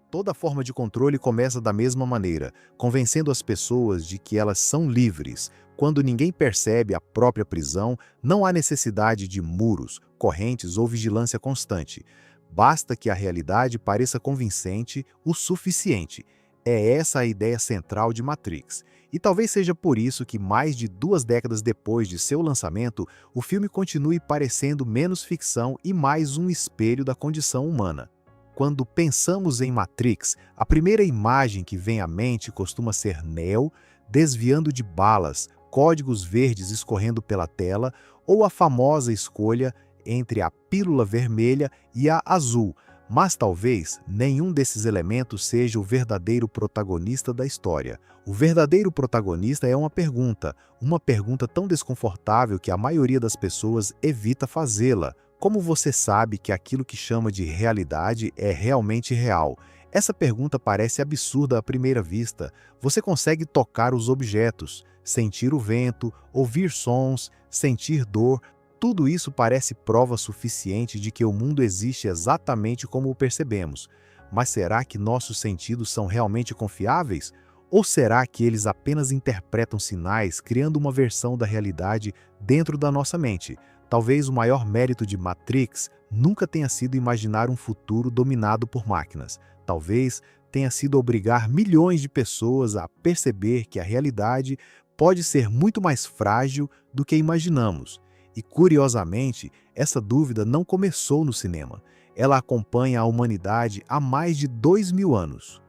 Toda forma de controle começa da mesma maneira, convencendo as pessoas de que elas são livres. Quando ninguém percebe a própria prisão, não há necessidade de muros, correntes ou vigilância constante. Basta que a realidade pareça convincente o suficiente. É essa a ideia central de Matrix. E talvez seja por isso que, mais de 2 décadas depois de seu lançamento, o filme continue parecendo menos ficção e mais um espelho da condição humana. Quando pensamos em Matrix, a primeira imagem que vem à mente costuma ser Neo desviando de balas, códigos verdes escorrendo pela tela ou a famosa escolha entre a pílula vermelha e a azul, mas talvez nenhum desses elementos seja o verdadeiro protagonista da história. O verdadeiro protagonista é uma pergunta tão desconfortável que a maioria das pessoas evita fazê-la. Como você sabe que aquilo que chama de realidade é realmente real? Essa pergunta parece absurda à primeira vista. Você consegue tocar os objetos, sentir o vento, ouvir sons, sentir dor. Tudo isso parece prova suficiente de que o mundo existe exatamente como o percebemos. Mas será que nossos sentidos são realmente confiáveis? Ou será que eles apenas interpretam sinais, criando uma versão da realidade dentro da nossa mente? Talvez o maior mérito de Matrix nunca tenha sido imaginar um futuro dominado por máquinas. Talvez tenha sido obrigar milhões de pessoas a perceber que a realidade pode ser muito mais frágil do que imaginamos. E, curiosamente, essa dúvida não começou no cinema. Ela acompanha a humanidade há mais de 2000 anos.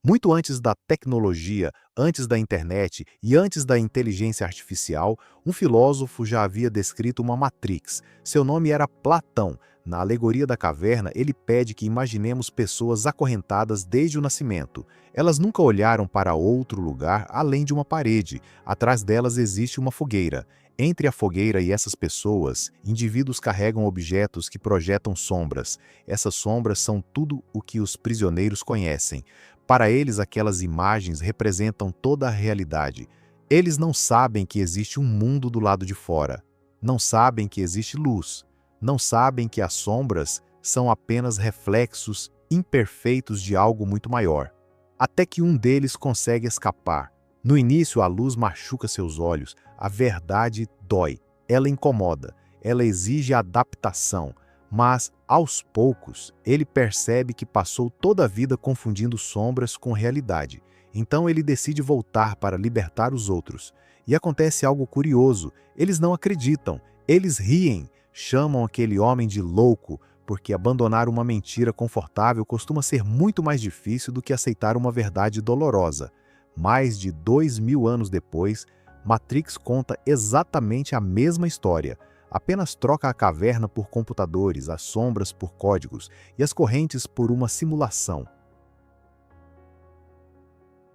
Muito antes da tecnologia, antes da internet e antes da inteligência artificial, um filósofo já havia descrito uma matrix. Seu nome era Platão. Na alegoria da caverna, ele pede que imaginemos pessoas acorrentadas desde o nascimento. Elas nunca olharam para outro lugar além de uma parede. Atrás delas existe uma fogueira. Entre a fogueira e essas pessoas, indivíduos carregam objetos que projetam sombras. Essas sombras são tudo o que os prisioneiros conhecem. Para eles, aquelas imagens representam toda a realidade. Eles não sabem que existe um mundo do lado de fora. Não sabem que existe luz. Não sabem que as sombras são apenas reflexos imperfeitos de algo muito maior. Até que um deles consegue escapar. No início, a luz machuca seus olhos. A verdade dói. Ela incomoda. Ela exige adaptação. Mas, aos poucos, ele percebe que passou toda a vida confundindo sombras com realidade. Então ele decide voltar para libertar os outros. E acontece algo curioso. Eles não acreditam. Eles riem. Chamam aquele homem de louco, porque abandonar uma mentira confortável costuma ser muito mais difícil do que aceitar uma verdade dolorosa. Mais de 2000 anos depois, Matrix conta exatamente a mesma história. Apenas troca a caverna por computadores, as sombras por códigos e as correntes por uma simulação.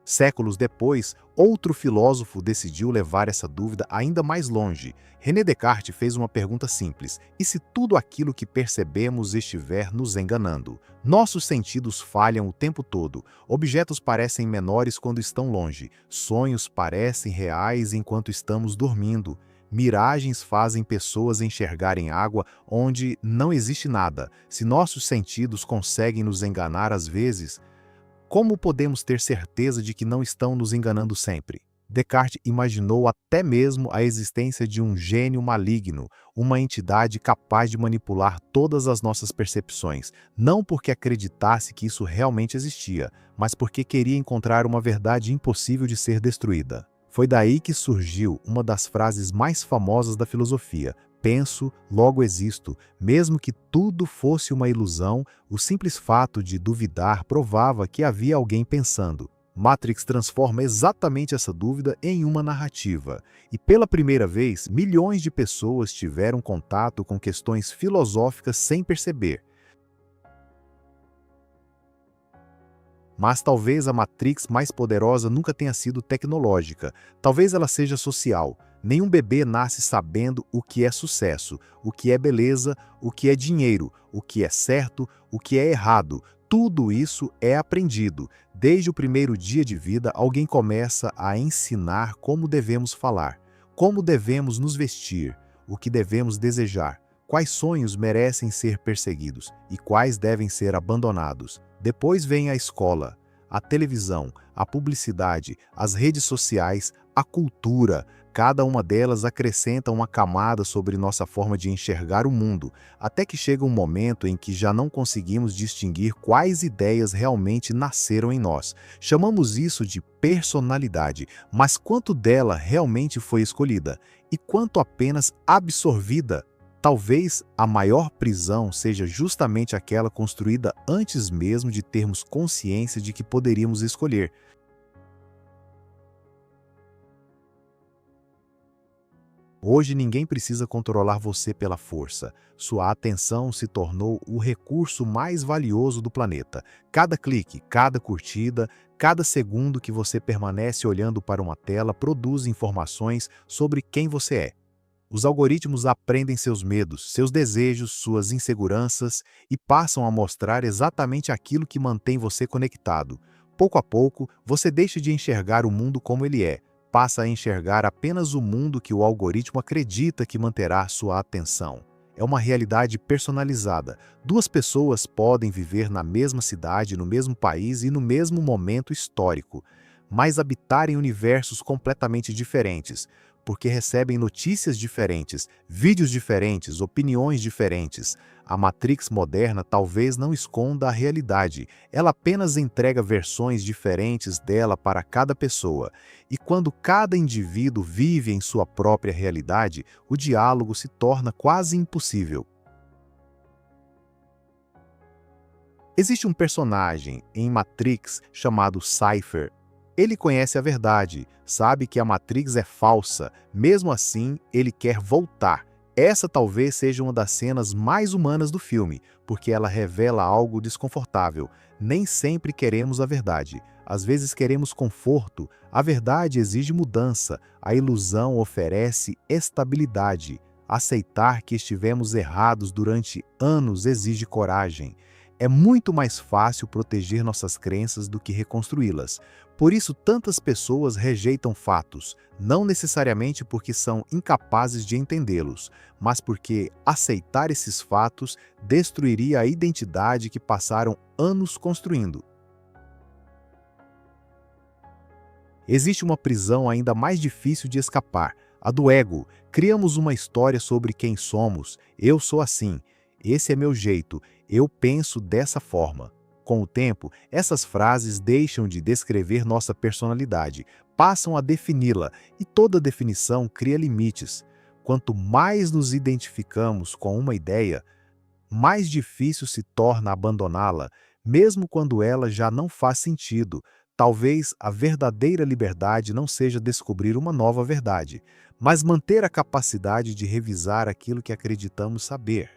Séculos depois, outro filósofo decidiu levar essa dúvida ainda mais longe. René Descartes fez uma pergunta simples: e se tudo aquilo que percebemos estiver nos enganando? Nossos sentidos falham o tempo todo. Objetos parecem menores quando estão longe. Sonhos parecem reais enquanto estamos dormindo. Miragens fazem pessoas enxergarem água onde não existe nada. Se nossos sentidos conseguem nos enganar às vezes, como podemos ter certeza de que não estão nos enganando sempre? Descartes imaginou até mesmo a existência de um gênio maligno, uma entidade capaz de manipular todas as nossas percepções, não porque acreditasse que isso realmente existia, mas porque queria encontrar uma verdade impossível de ser destruída. Foi daí que surgiu uma das frases mais famosas da filosofia: penso, logo existo. Mesmo que tudo fosse uma ilusão, o simples fato de duvidar provava que havia alguém pensando. Matrix transforma exatamente essa dúvida em uma narrativa. E pela primeira vez, milhões de pessoas tiveram contato com questões filosóficas sem perceber. Mas talvez a Matrix mais poderosa nunca tenha sido tecnológica. Talvez ela seja social. Nenhum bebê nasce sabendo o que é sucesso, o que é beleza, o que é dinheiro, o que é certo, o que é errado. Tudo isso é aprendido. Desde o primeiro dia de vida, alguém começa a ensinar como devemos falar, como devemos nos vestir, o que devemos desejar, Quais sonhos merecem ser perseguidos e quais devem ser abandonados? Depois vem a escola, a televisão, a publicidade, as redes sociais, a cultura. Cada uma delas acrescenta uma camada sobre nossa forma de enxergar o mundo, até que chega um momento em que já não conseguimos distinguir quais ideias realmente nasceram em nós. Chamamos isso de personalidade, mas quanto dela realmente foi escolhida? E quanto apenas absorvida? Talvez a maior prisão seja justamente aquela construída antes mesmo de termos consciência de que poderíamos escolher. Hoje ninguém precisa controlar você pela força. Sua atenção se tornou o recurso mais valioso do planeta. Cada clique, cada curtida, cada segundo que você permanece olhando para uma tela produz informações sobre quem você é. Os algoritmos aprendem seus medos, seus desejos, suas inseguranças e passam a mostrar exatamente aquilo que mantém você conectado. Pouco a pouco, você deixa de enxergar o mundo como ele é, passa a enxergar apenas o mundo que o algoritmo acredita que manterá sua atenção. É uma realidade personalizada. Duas pessoas podem viver na mesma cidade, no mesmo país e no mesmo momento histórico, mas habitar em universos completamente diferentes, porque recebem notícias diferentes, vídeos diferentes, opiniões diferentes. A Matrix moderna talvez não esconda a realidade, ela apenas entrega versões diferentes dela para cada pessoa. E quando cada indivíduo vive em sua própria realidade, o diálogo se torna quase impossível. Existe um personagem em Matrix chamado Cypher. Ele conhece a verdade, sabe que a Matrix é falsa, mesmo assim ele quer voltar. Essa talvez seja uma das cenas mais humanas do filme, porque ela revela algo desconfortável. Nem sempre queremos a verdade, às vezes queremos conforto. A verdade exige mudança, a ilusão oferece estabilidade. Aceitar que estivemos errados durante anos exige coragem. É muito mais fácil proteger nossas crenças do que reconstruí-las. Por isso, tantas pessoas rejeitam fatos, não necessariamente porque são incapazes de entendê-los, mas porque aceitar esses fatos destruiria a identidade que passaram anos construindo. Existe uma prisão ainda mais difícil de escapar, a do ego. Criamos uma história sobre quem somos. Eu sou assim. Esse é meu jeito. Eu penso dessa forma. Com o tempo, essas frases deixam de descrever nossa personalidade, passam a defini-la, e toda definição cria limites. Quanto mais nos identificamos com uma ideia, mais difícil se torna abandoná-la, mesmo quando ela já não faz sentido. Talvez a verdadeira liberdade não seja descobrir uma nova verdade, mas manter a capacidade de revisar aquilo que acreditamos saber.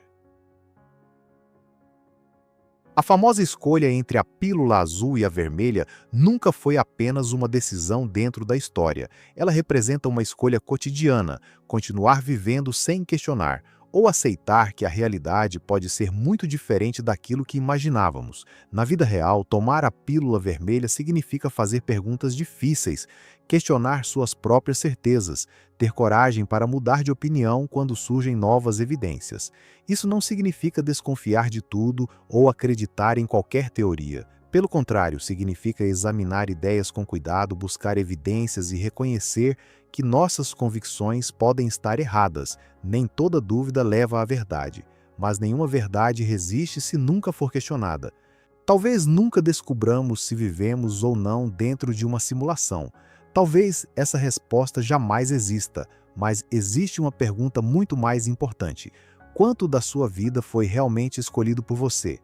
A famosa escolha entre a pílula azul e a vermelha nunca foi apenas uma decisão dentro da história. Ela representa uma escolha cotidiana, continuar vivendo sem questionar, ou aceitar que a realidade pode ser muito diferente daquilo que imaginávamos. Na vida real, tomar a pílula vermelha significa fazer perguntas difíceis, questionar suas próprias certezas, ter coragem para mudar de opinião quando surgem novas evidências. Isso não significa desconfiar de tudo ou acreditar em qualquer teoria. Pelo contrário, significa examinar ideias com cuidado, buscar evidências e reconhecer que nossas convicções podem estar erradas. Nem toda dúvida leva à verdade, mas nenhuma verdade resiste se nunca for questionada. Talvez nunca descubramos se vivemos ou não dentro de uma simulação. Talvez essa resposta jamais exista, mas existe uma pergunta muito mais importante. Quanto da sua vida foi realmente escolhido por você?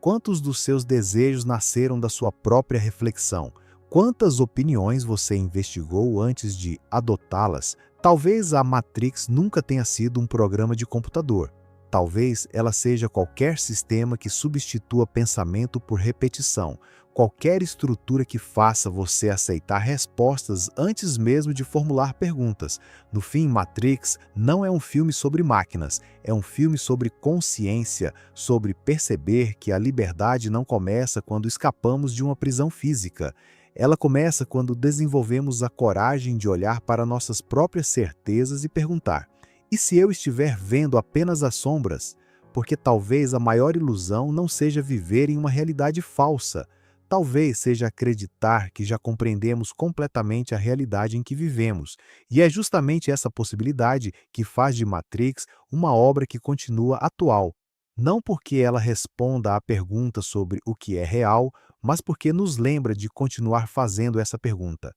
Quantos dos seus desejos nasceram da sua própria reflexão? Quantas opiniões você investigou antes de adotá-las? Talvez a Matrix nunca tenha sido um programa de computador. Talvez ela seja qualquer sistema que substitua pensamento por repetição, qualquer estrutura que faça você aceitar respostas antes mesmo de formular perguntas. No fim, Matrix não é um filme sobre máquinas, é um filme sobre consciência, sobre perceber que a liberdade não começa quando escapamos de uma prisão física. Ela começa quando desenvolvemos a coragem de olhar para nossas próprias certezas e perguntar: E se eu estiver vendo apenas as sombras? Porque talvez a maior ilusão não seja viver em uma realidade falsa. Talvez seja acreditar que já compreendemos completamente a realidade em que vivemos. E é justamente essa possibilidade que faz de Matrix uma obra que continua atual. Não porque ela responda à pergunta sobre o que é real, mas porque nos lembra de continuar fazendo essa pergunta.